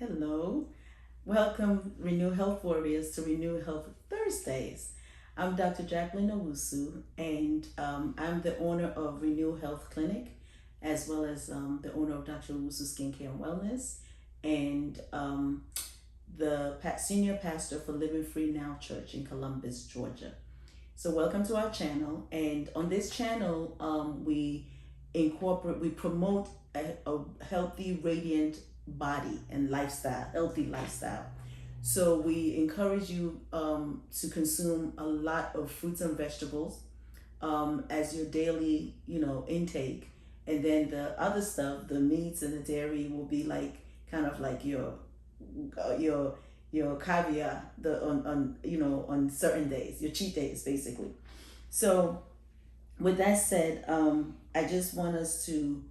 Hello. Welcome, Renew Health Warriors, to Renew Health Thursdays. I'm Dr. Jacqueline Owusu, and I'm the owner of Renew Health Clinic, as well as the owner of Dr. Owusu Skincare and Wellness, and the senior pastor for Living Free Now Church in Columbus, Georgia. So, welcome to our channel. And on this channel, we promote a healthy, radiant body and lifestyle, healthy lifestyle. So we encourage you to consume a lot of fruits and vegetables as your daily, intake, and then the other stuff, the meats and the dairy, will be like kind of like your caviar on certain days, your cheat days, basically. So with that said, I just want us to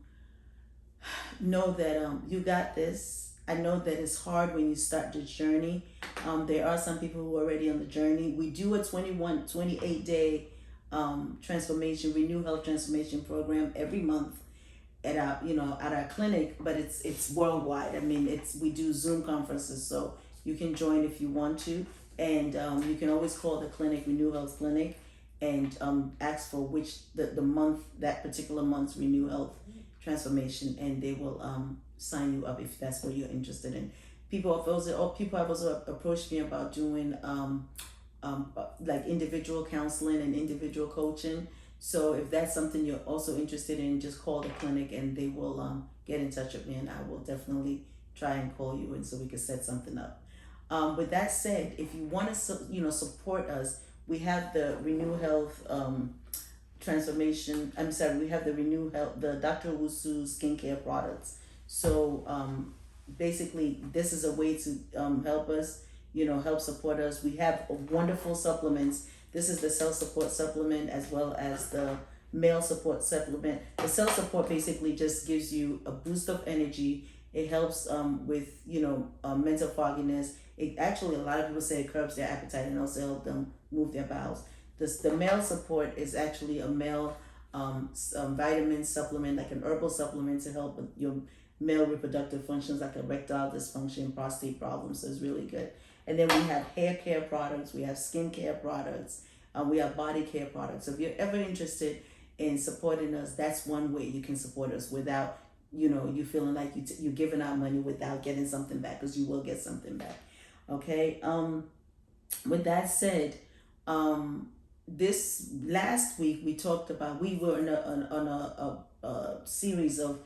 know that you got this. I know that it's hard when you start the journey. There are some people who are already on the journey. We do a 28-day transformation, Renew Health Transformation Program every month at our clinic, but it's worldwide. I mean, we do Zoom conferences, so you can join if you want to, and you can always call the clinic, Renew Health Clinic, and ask for the month, that particular month's Renew Health Transformation, and they will sign you up if that's what you're interested in. People have also approached me about doing like individual counseling and individual coaching. So if that's something you're also interested in, just call the clinic and they will get in touch with me, and I will definitely try and call you, and so we can set something up. With that said, if you want to support us, we have the Renew Health transformation. We have the Renew Health, the Dr. Owusu skincare products. So basically, this is a way to help us, help support us. We have wonderful supplements. This is the cell support supplement as well as the male support supplement. The cell support basically just gives you a boost of energy. It helps with mental fogginess. It actually, a lot of people say it curbs their appetite and also help them move their bowels. The male support is actually a male vitamin supplement, like an herbal supplement to help with your male reproductive functions, like erectile dysfunction, prostate problems. So it's really good. And then we have hair care products, we have skin care products, we have body care products. So if you're ever interested in supporting us, that's one way you can support us without you feeling like you're giving out money without getting something back, because you will get something back. Okay. With that said, this last week we talked about, we were on a series of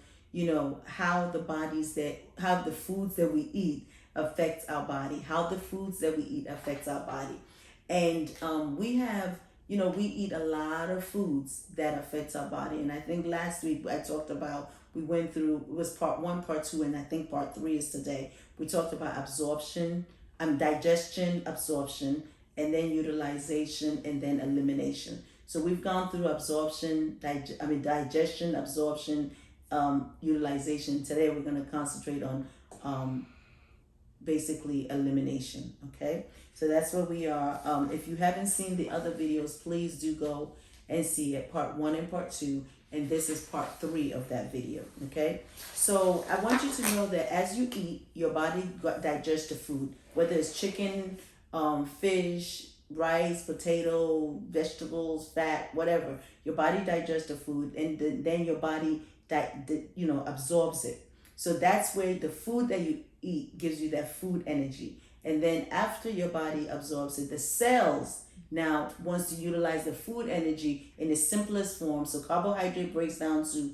how the foods that we eat affects our body, how the foods that we eat affects our body. And we have we eat a lot of foods that affects our body. And I think last week we went through, it was part 1, part 2, and I think part 3 is today. We talked about digestion, absorption, and then utilization, and then elimination. So we've gone through digestion, absorption, utilization. Today we're going to concentrate on basically elimination. Okay, so that's where we are. If you haven't seen the other videos, please do go and see it, part 1 and part 2, and this is part 3 of that video. Okay, so I want you to know that as you eat, your body digests the food, whether it's chicken, fish, rice, potato, vegetables, fat, whatever. Your body digests the food, and then your body absorbs it. So that's where the food that you eat gives you that food energy. And then after your body absorbs it, the cells now wants to utilize the food energy in the simplest form. So carbohydrate breaks down to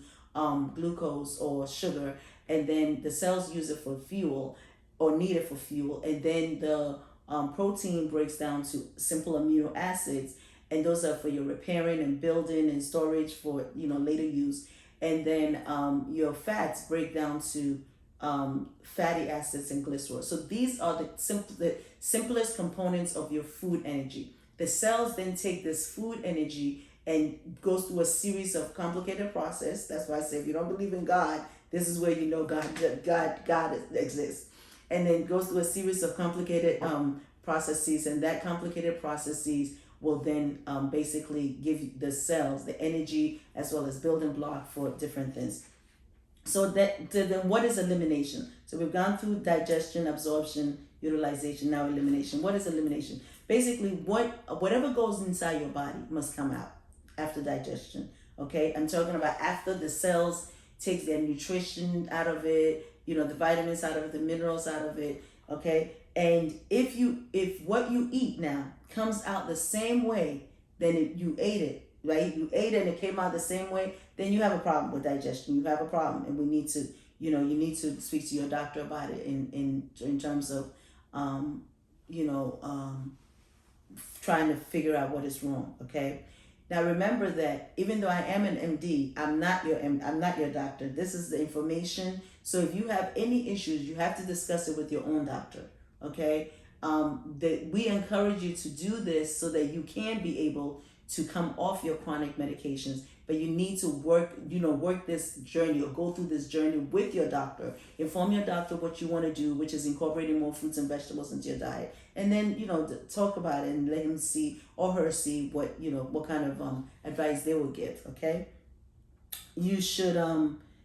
glucose or sugar, and then the cells use it for fuel or need it for fuel. And then the protein breaks down to simple amino acids, and those are for your repairing and building and storage for later use. And then your fats break down to fatty acids and glycerol. So these are the simplest components of your food energy. The cells then take this food energy and goes through a series of complicated process. That's why I say, if you don't believe in God, this is where God exists. And then goes through a series of complicated processes, and that complicated processes will then basically give the cells the energy as well as building block for different things. Then what is elimination? So we've gone through digestion, absorption, utilization, now elimination. What is elimination? Basically, whatever goes inside your body must come out after digestion. Okay, I'm talking about after the cells takes their nutrition out of it, the vitamins out of it, the minerals out of it. Okay, and if what you eat now comes out the same way, then you ate it, right? You ate it and it came out the same way, then you have a problem with digestion. You have a problem, and we need to, you need to speak to your doctor about it in terms of, trying to figure out what is wrong. Okay. Now remember that even though I am an MD, I'm not your doctor. This is the information. So if you have any issues, you have to discuss it with your own doctor. Okay. That we encourage you to do this so that you can be able to come off your chronic medications, but you need to work this journey or go through this journey with your doctor. Inform your doctor what you want to do, which is incorporating more fruits and vegetables into your diet. And then, talk about it and let him see or her see what kind of advice they will give. Okay. You should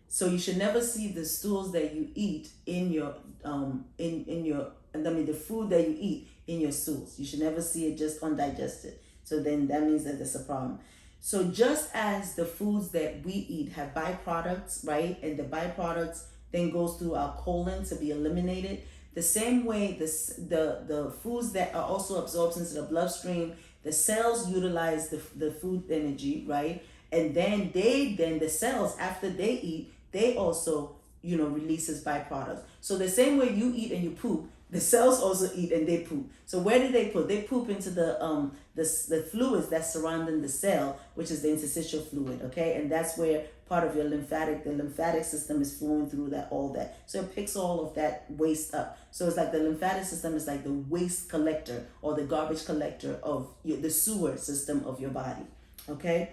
so you should never see the stools that you eat in your the food that you eat in your stools. You should never see it just undigested. So then that means that there's a problem. So just as the foods that we eat have byproducts, right? And the byproducts then goes through our colon to be eliminated. The same way the foods that are also absorbed into the bloodstream, the cells utilize the food energy, right? And then the cells, after they eat, they also, releases byproducts. So the same way you eat and you poop, the cells also eat and they poop. So where do they poop? They poop into the fluids that's surrounding the cell, which is the interstitial fluid, okay? And that's where part of your the lymphatic system is flowing through all that. So it picks all of that waste up. So it's like the lymphatic system is like the waste collector or the garbage collector of the sewer system of your body, okay?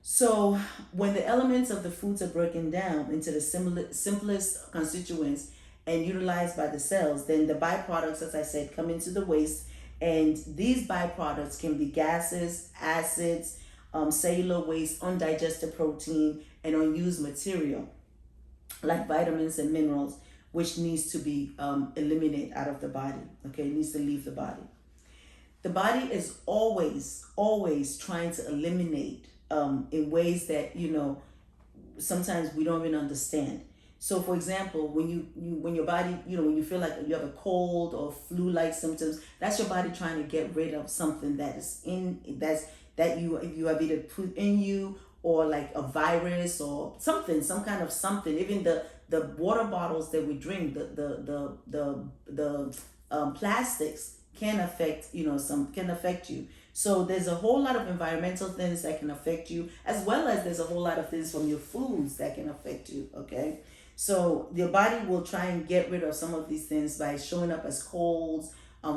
So when the elements of the foods are broken down into the simplest constituents and utilized by the cells, then the byproducts, as I said, come into the waste. And these byproducts can be gases, acids, cellular waste, undigested protein, and unused material like vitamins and minerals, which needs to be eliminated out of the body. Okay, it needs to leave the body. The body is always trying to eliminate in ways that sometimes we don't even understand. So, for example, when your body, when you feel like you have a cold or flu-like symptoms, that's your body trying to get rid of something that is that you have either put in you, or like a virus or something, some kind of something. Even the water bottles that we drink, the plastics can affect you. So there's a whole lot of environmental things that can affect you, as well as there's a whole lot of things from your foods that can affect you. Okay. So your body will try and get rid of some of these things by showing up as colds,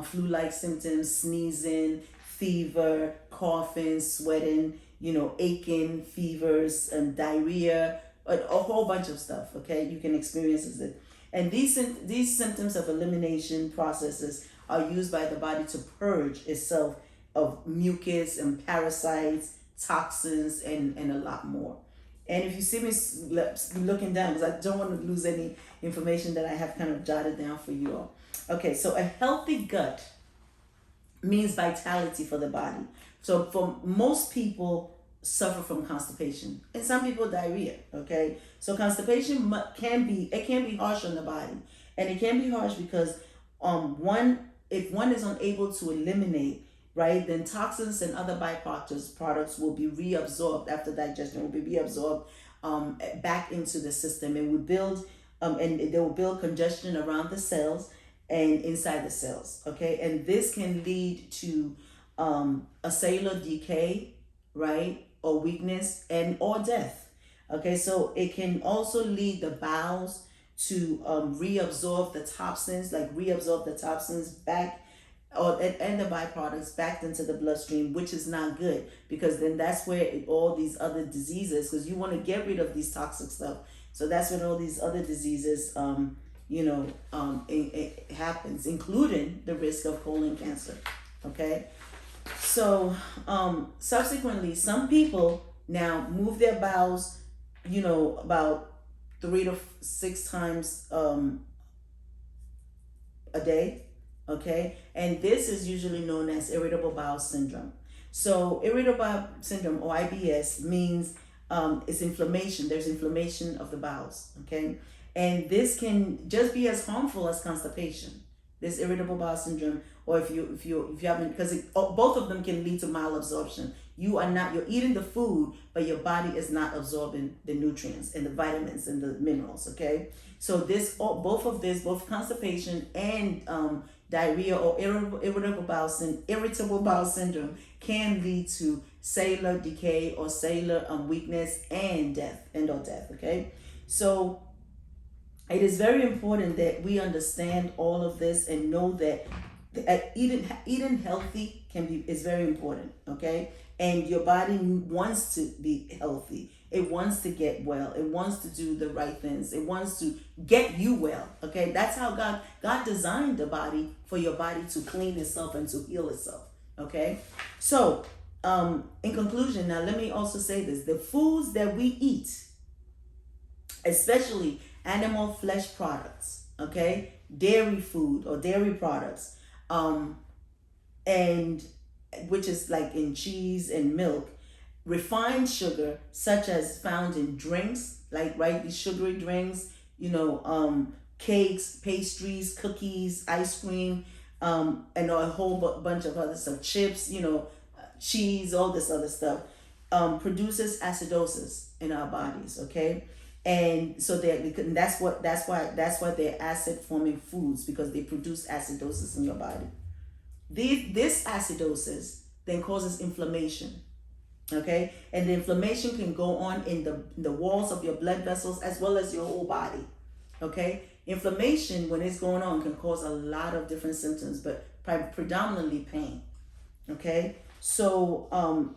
flu-like symptoms, sneezing, fever, coughing, sweating, aching, fevers, and diarrhea, a whole bunch of stuff. Okay, you can experience it. And these symptoms of elimination processes are used by the body to purge itself of mucus and parasites, toxins, and a lot more. And if you see me looking down, because I don't want to lose any information that I have kind of jotted down for you all. Okay, so a healthy gut means vitality for the body. So for most people suffer from constipation, and some people diarrhea. Okay, so constipation can be harsh on the body, and it can be harsh because if one is unable to eliminate, right, then toxins and other byproducts will be reabsorbed after digestion, will be reabsorbed back into the system, and they will build congestion around the cells and inside the cells. Okay, and this can lead to a cellular decay, right, or weakness or death. Okay, so it can also lead the bowels to reabsorb the toxins back, and the byproducts back into the bloodstream, which is not good, because then that's where all these other diseases, because you want to get rid of these toxic stuff, so that's when all these other diseases it happens, including the risk of colon cancer. Okay, so subsequently, some people now move their bowels about 3 to 6 times a day. Okay, and this is usually known as irritable bowel syndrome. So irritable bowel syndrome, or IBS, means it's inflammation. There's inflammation of the bowels. Okay, and this can just be as harmful as constipation. This irritable bowel syndrome, or if you haven't, because both of them can lead to malabsorption. You're eating the food, but your body is not absorbing the nutrients and the vitamins and the minerals. Okay, so both constipation and diarrhea or irritable bowel syndrome can lead to cellular decay or cellular weakness and death, or death. Okay, so it is very important that we understand all of this and know that eating healthy is very important. Okay, and your body wants to be healthy. It wants to get well. It wants to do the right things. It wants to get you well. Okay, that's how God designed the body, for your body to clean itself and to heal itself. Okay, so in conclusion, now let me also say this: the foods that we eat, especially animal flesh products, okay, dairy food or dairy products, and which is like in cheese and milk, refined sugar such as found in drinks, like these sugary drinks, cakes, pastries, cookies, ice cream, and a whole bunch of other stuff, chips, cheese, all this other stuff, produces acidosis in our bodies. Okay, and so that's why they're acid forming foods, because they produce acidosis in your body. This acidosis then causes inflammation. Okay, and the inflammation can go on in the walls of your blood vessels as well as your whole body. Okay, inflammation, when it's going on, can cause a lot of different symptoms, but predominantly pain. Okay, so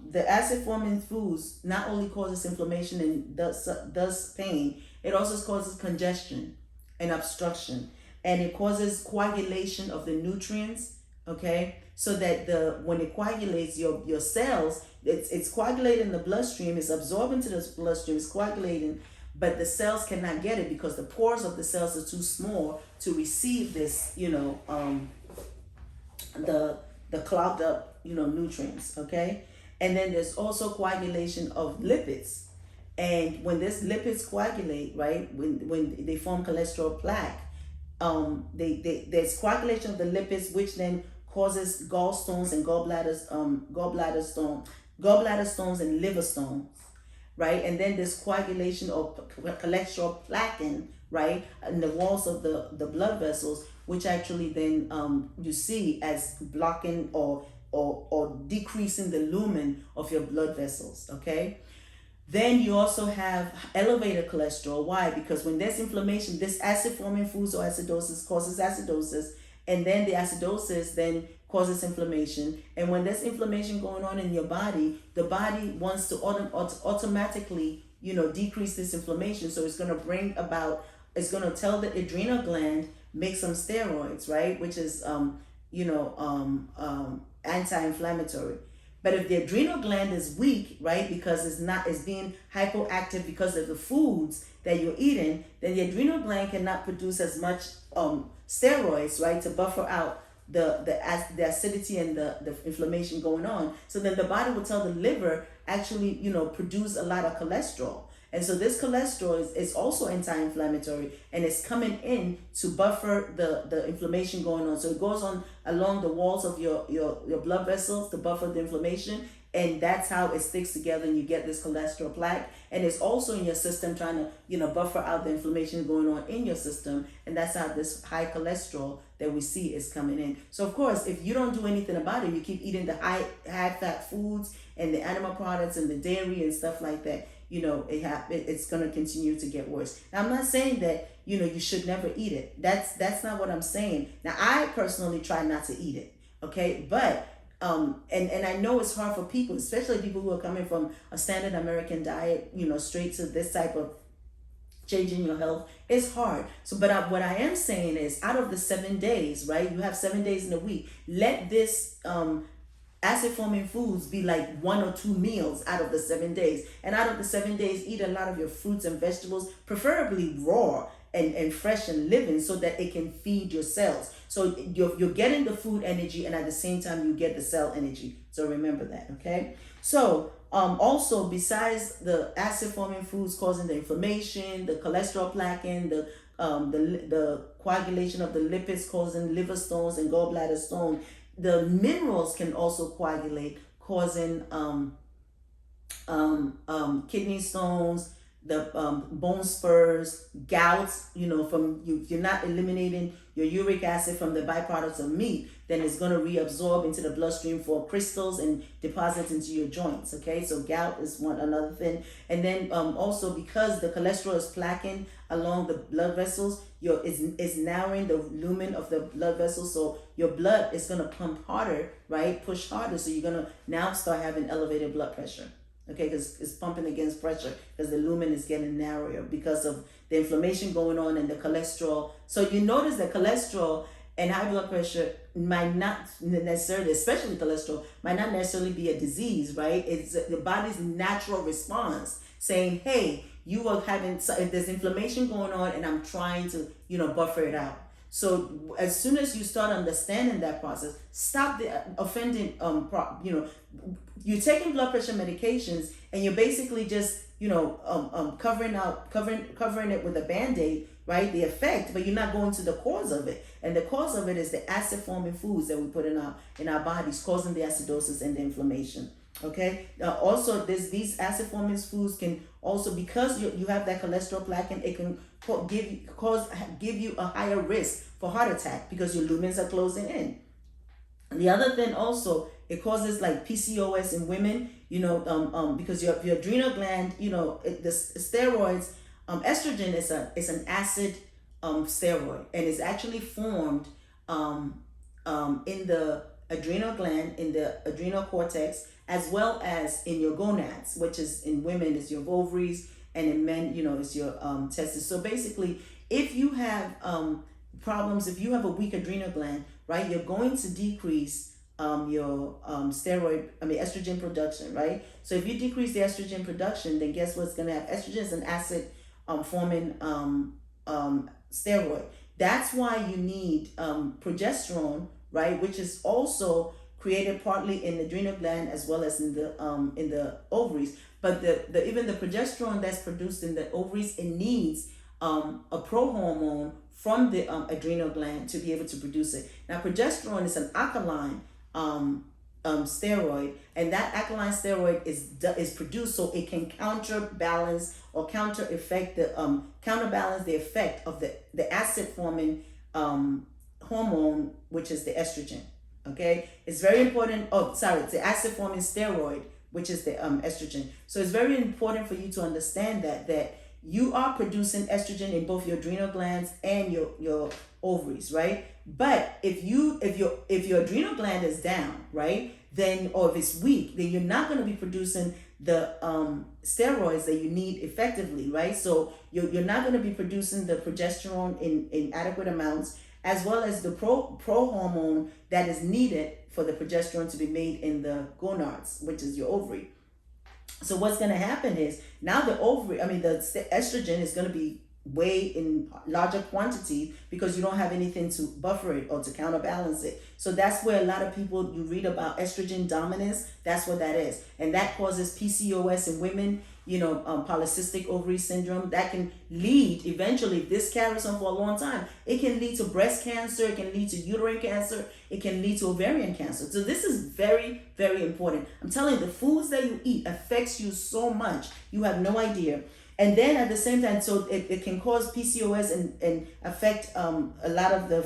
the acid forming foods not only causes inflammation and does pain, it also causes congestion and obstruction, and it causes coagulation of the nutrients. Okay, so that when it coagulates, your cells, it's coagulating in the bloodstream, it's absorbing to the bloodstream, it's coagulating, but the cells cannot get it because the pores of the cells are too small to receive this, the clogged up, nutrients. Okay, and then there's also coagulation of lipids, and when this lipids coagulate, right, when they form cholesterol plaque, there's coagulation of the lipids, which then causes gallstones and gallbladder stones and liver stones, right? And then there's coagulation of cholesterol plaque, right, in the walls of the blood vessels, which actually then you see as blocking or decreasing the lumen of your blood vessels. Okay, then you also have elevated cholesterol. Why? Because when there's inflammation, this acid forming foods or acidosis causes acidosis, and then the acidosis then causes inflammation. And when there's inflammation going on in your body, the body wants to automatically, decrease this inflammation. So it's going to tell the adrenal gland, make some steroids, right? Which is, anti-inflammatory. But if the adrenal gland is weak, right, because it's being hypoactive because of the foods that you're eating, then the adrenal gland cannot produce as much steroids, right, to buffer out the acidity and the inflammation going on. So then the body will tell the liver, actually, produce a lot of cholesterol. And so this cholesterol is also anti-inflammatory, and it's coming in to buffer the inflammation going on. So it goes on along the walls of your blood vessels to buffer the inflammation, and that's how it sticks together and you get this cholesterol plaque. And it's also in your system trying to, buffer out the inflammation going on in your system, and that's how this high cholesterol that we see is coming in. So of course, if you don't do anything about it, you keep eating the high fat foods and the animal products and the dairy and stuff like that, it's going to continue to get worse. Now, I'm not saying that, you should never eat it. That's not what I'm saying. Now, I personally try not to eat it. Okay. But, and I know it's hard for people, especially people who are coming from a standard American diet, straight to this type of changing your health. It's hard. So, but what I am saying is, out of the 7 days, right, you have 7 days in a week, let this, acid forming foods be like 1 or 2 meals out of the 7 days. And out of the 7 days, eat a lot of your fruits and vegetables, preferably raw and fresh and living, so that it can feed your cells. So you're getting the food energy, and at the same time you get the cell energy. So remember that, okay? So also, besides the acid forming foods causing the inflammation, the cholesterol plaquing, the coagulation of the lipids causing liver stones and gallbladder stone, the minerals can also coagulate, causing kidney stones, the bone spurs, gouts. From if you're not eliminating your uric acid from the byproducts of meat, then it's going to reabsorb into the bloodstream for crystals and deposits into your joints. Okay, so gout is another thing. And then also, because the cholesterol is plaquing along the blood vessels, it's narrowing the lumen of the blood vessels, so your blood is going to pump harder, right? Push harder, so you're going to now start having elevated blood pressure. Okay, because it's pumping against pressure, because the lumen is getting narrower because of the inflammation going on and the cholesterol. So you notice that cholesterol and high blood pressure might not necessarily, especially cholesterol, might not necessarily be a disease, right? It's the body's natural response saying, hey, you are having, if there's inflammation going on and I'm trying to, buffer it out. So as soon as you start understanding that process, stop the offending, you're taking blood pressure medications and you're basically just, covering it with a Band-Aid, right? The effect, but you're not going to the cause of it. And the cause of it is the acid forming foods that we put in our bodies, causing the acidosis and the inflammation. Okay. Also, these acid forming foods can also, because you have that cholesterol plaque, it can give you a higher risk for heart attack because your lumens are closing in. And the other thing also, it causes like PCOS in women, because your adrenal gland, the steroids, estrogen is an acid steroid, and it's actually formed in the adrenal gland, in the adrenal cortex, as well as in your gonads, which is in women is your ovaries, and in men, is your testes. So basically, if you have problems, if you have a weak adrenal gland, right, you're going to decrease your estrogen production, right? So if you decrease the estrogen production, then guess what's going to happen? Estrogen is an acid forming steroid. That's why you need progesterone, right, which is also created partly in the adrenal gland as well as in the ovaries. But even the progesterone that's produced in the ovaries, it needs a prohormone from the adrenal gland to be able to produce it. Now, progesterone is an alkaline steroid, and that alkaline steroid is produced so it can counterbalance the effect of the acid forming hormone, which is the estrogen. Okay, it's very important. It's the acid forming steroid, which is the estrogen. So it's very important for you to understand that you are producing estrogen in both your adrenal glands and your ovaries, right? But if your adrenal gland is down, right, then, or if it's weak, then you're not going to be producing the steroids that you need effectively, right? So you're not going to be producing the progesterone in adequate amounts, as well as the prohormone that is needed for the progesterone to be made in the gonads, which is your ovary. So what's going to happen is now the estrogen is going to be way in larger quantity because you don't have anything to buffer it or to counterbalance it. So that's where a lot of people, you read about estrogen dominance, that's what that is. And that causes PCOS in women, polycystic ovary syndrome. That can lead eventually, if this carries on for a long time, it can lead to breast cancer, it can lead to uterine cancer, it can lead to ovarian cancer. So this is very, very important. I'm telling you, the foods that you eat affects you so much, you have no idea. And then at the same time, so it can cause PCOS and affect a lot of the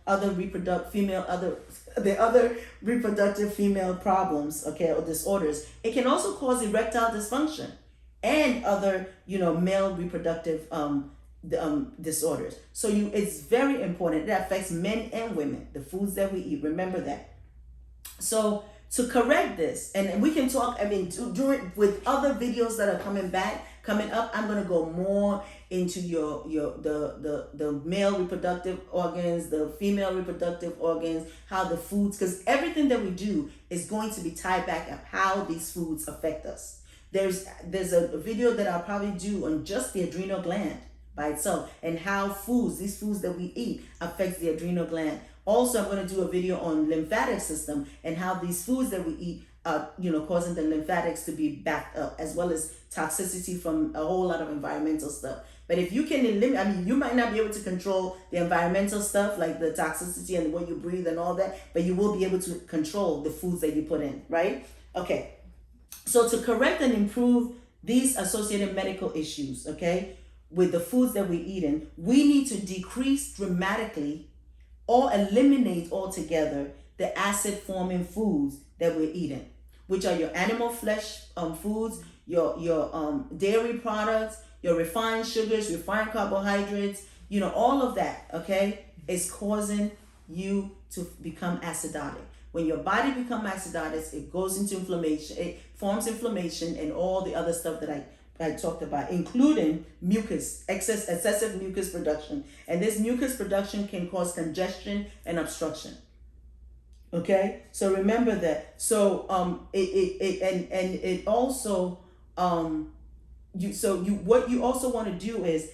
other reproductive female problems, okay, or disorders. It can also cause erectile dysfunction and other, male reproductive disorders. So it's very important. It affects men and women, the foods that we eat. Remember that. So to correct this, and we can talk, with other videos that are coming up, I'm going to go more into the male reproductive organs, the female reproductive organs, how the foods, because everything that we do is going to be tied back up how these foods affect us. There's a video that I'll probably do on just the adrenal gland by itself and how these foods that we eat affects the adrenal gland. Also, I'm going to do a video on lymphatic system and how these foods that we eat are, causing the lymphatics to be backed up, as well as toxicity from a whole lot of environmental stuff. But if you can eliminate, you might not be able to control the environmental stuff like the toxicity and what you breathe and all that, but you will be able to control the foods that you put in, right? Okay. So to correct and improve these associated medical issues, okay, with the foods that we're eating, we need to decrease dramatically or eliminate altogether the acid-forming foods that we're eating, which are your animal flesh foods, your dairy products, your refined sugars, refined carbohydrates, all of that, okay, is causing you to become acidotic. When your body becomes acidotic, it goes into inflammation, it forms inflammation and all the other stuff that I talked about, including mucus, excessive mucus production. And this mucus production can cause congestion and obstruction. Okay, so remember that. So it also what you also want to do is,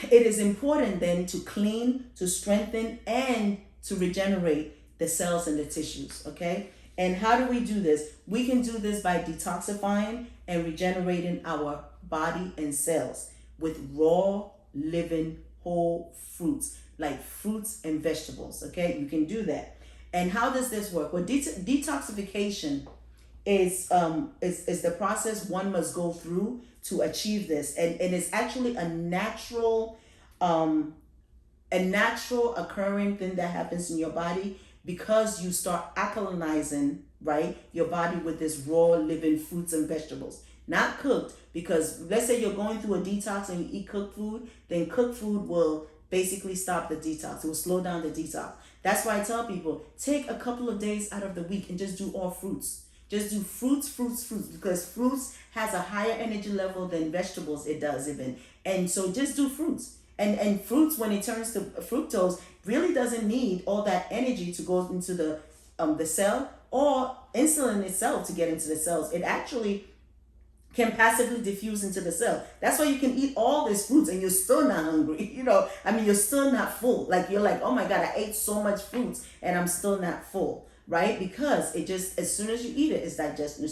it is important then to clean, to strengthen, and to regenerate the cells and the tissues. Okay, and how do we do this? We can do this by detoxifying and regenerating our body and cells with raw, living, whole fruits, like fruits and vegetables. Okay, you can do that. And how does this work? Well, detoxification is the process one must go through to achieve this, and it's actually a natural occurring thing that happens in your body because you start alkalinizing, right, your body with this raw, living fruits and vegetables, not cooked. Because let's say you're going through a detox and you eat cooked food, then cooked food will basically stop the detox. It will slow down the detox. That's why I tell people, take a couple of days out of the week and just do all fruits. Just do fruits, because fruits has a higher energy level than vegetables, it does even. And so just do fruits. And fruits, when it turns to fructose, really doesn't need all that energy to go into the cell, or insulin itself to get into the cells. It actually can passively diffuse into the cell. That's why you can eat all these fruits and you're still not hungry. You're still not full. Like, you're like, oh my God, I ate so much fruits and I'm still not full, right? Because it just, as soon as you eat it, it's digesting.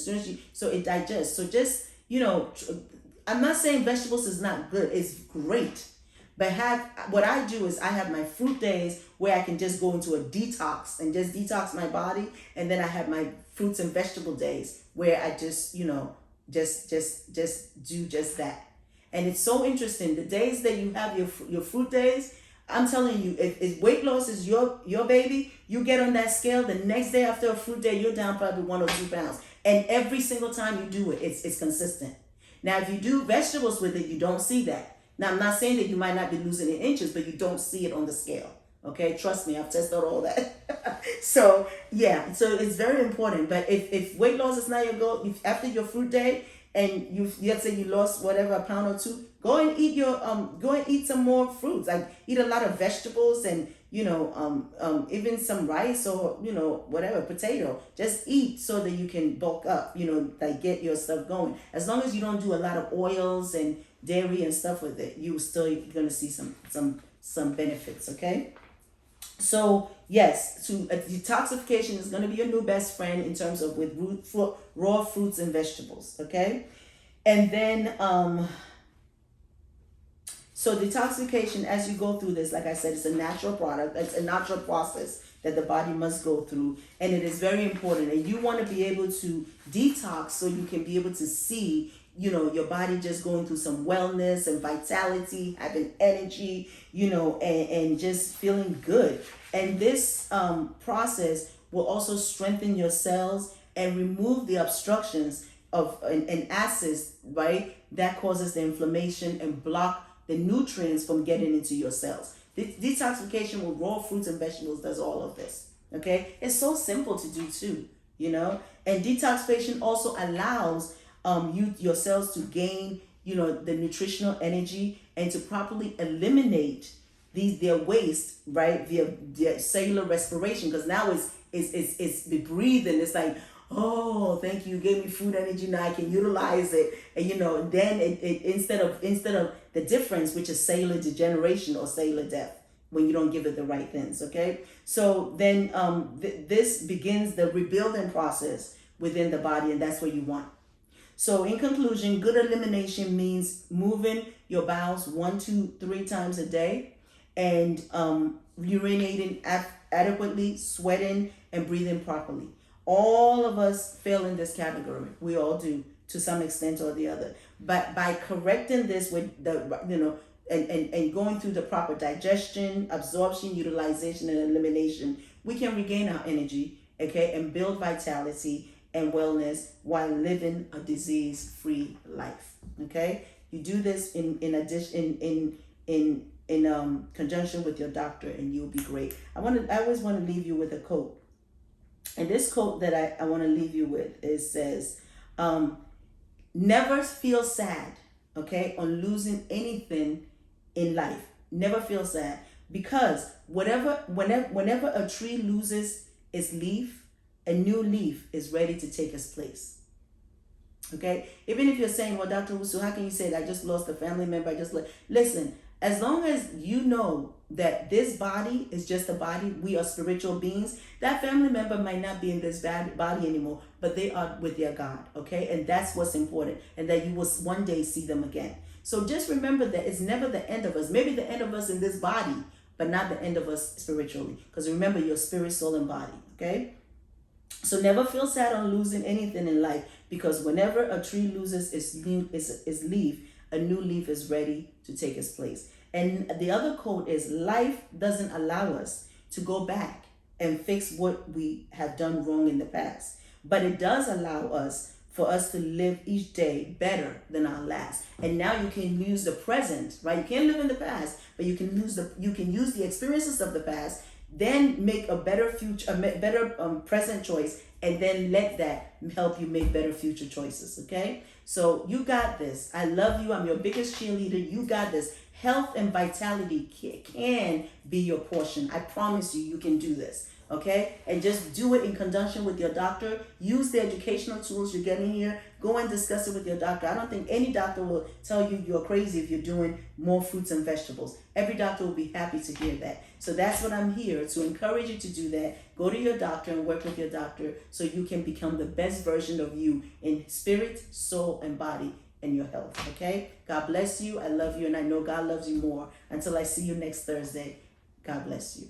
So it digests. So just, I'm not saying vegetables is not good. It's great. But what I do is I have my fruit days where I can just go into a detox and just detox my body. And then I have my fruits and vegetable days where I just, just do just that. And it's so interesting. The days that you have your fruit days, I'm telling you, if weight loss is your baby, you get on that scale, the next day after a fruit day, you're down probably 1 or 2 pounds. And every single time you do it, it's consistent. Now, if you do vegetables with it, you don't see that. Now, I'm not saying that you might not be losing in inches, but you don't see it on the scale. Okay, trust me, I've tested all that. So yeah, so it's very important. But if weight loss is not your goal, if after your fruit day and let's say you lost whatever, a pound or 2, go and eat some more fruits. Like, eat a lot of vegetables and even some rice or whatever, potato. Just eat so that you can bulk up. Like, get your stuff going. As long as you don't do a lot of oils and dairy and stuff with it, you're gonna see some benefits. Okay. So yes, detoxification is going to be your new best friend in terms of with raw fruits and vegetables. Okay, and then so detoxification, as you go through this, like I said, it's a natural product. It's a natural process that the body must go through, and it is very important. And you want to be able to detox so you can be able to see your body just going through some wellness and vitality, having energy, and just feeling good. And this process will also strengthen your cells and remove the obstructions and acids, right, that causes the inflammation and block the nutrients from getting into your cells. Detoxification with raw fruits and vegetables does all of this. Okay, it's so simple to do too, And detoxification also allows your cells to gain, the nutritional energy, and to properly eliminate their waste, right, via their cellular respiration. Because now it's the breathing. It's like, oh, thank you, gave me food energy, now I can utilize it. And then it instead of the difference, which is cellular degeneration or cellular death, when you don't give it the right things. Okay, so then this begins the rebuilding process within the body, and that's what you want. So in conclusion, good elimination means moving your bowels 1 to 3 times a day, and urinating adequately, sweating, and breathing properly. All of us fail in this category. We all do, to some extent or the other. But by correcting this with the, and going through the proper digestion, absorption, utilization, and elimination, we can regain our energy, okay, and build vitality and wellness while living a disease-free life. Okay, you do this in addition in conjunction with your doctor, and you'll be great. I always want to leave you with a quote, and this quote that I want to leave you with says, "Never feel sad, okay, on losing anything in life. Never feel sad, because whenever a tree loses its leaf, a new leaf is ready to take its place." Okay? Even if you're saying, well, Dr. Wusu, how can you say that? I just lost a family member. Listen, as long as you know that this body is just a body, we are spiritual beings, that family member might not be in this body anymore, but they are with their God, okay? And that's what's important, and that you will one day see them again. So just remember that it's never the end of us. Maybe the end of us in this body, but not the end of us spiritually. Because remember, your spirit, soul, and body, okay? So never feel sad on losing anything in life, because whenever a tree loses its leaf, a new leaf is ready to take its place. And the other quote is, life doesn't allow us to go back and fix what we have done wrong in the past, but it does allow us for us to live each day better than our last. And now you can use the present, right? You can't live in the past, but you can use the experiences of the past, then make a better future, present choice, and then let that help you make better future choices. Okay, so you got this. I love you. I'm your biggest cheerleader. You got this. Health and vitality can be your portion. I promise you, you can do this. Okay, and just do it in conjunction with your doctor. Use the educational tools you're getting here. Go and discuss it with your doctor. I don't think any doctor will tell you you're crazy if you're doing more fruits and vegetables. Every doctor will be happy to hear that. So that's what I'm here to encourage you to do that. Go to your doctor and work with your doctor so you can become the best version of you in spirit, soul, and body, and your health. Okay, God bless you. I love you, and I know God loves you more. Until I see you next Thursday, God bless you.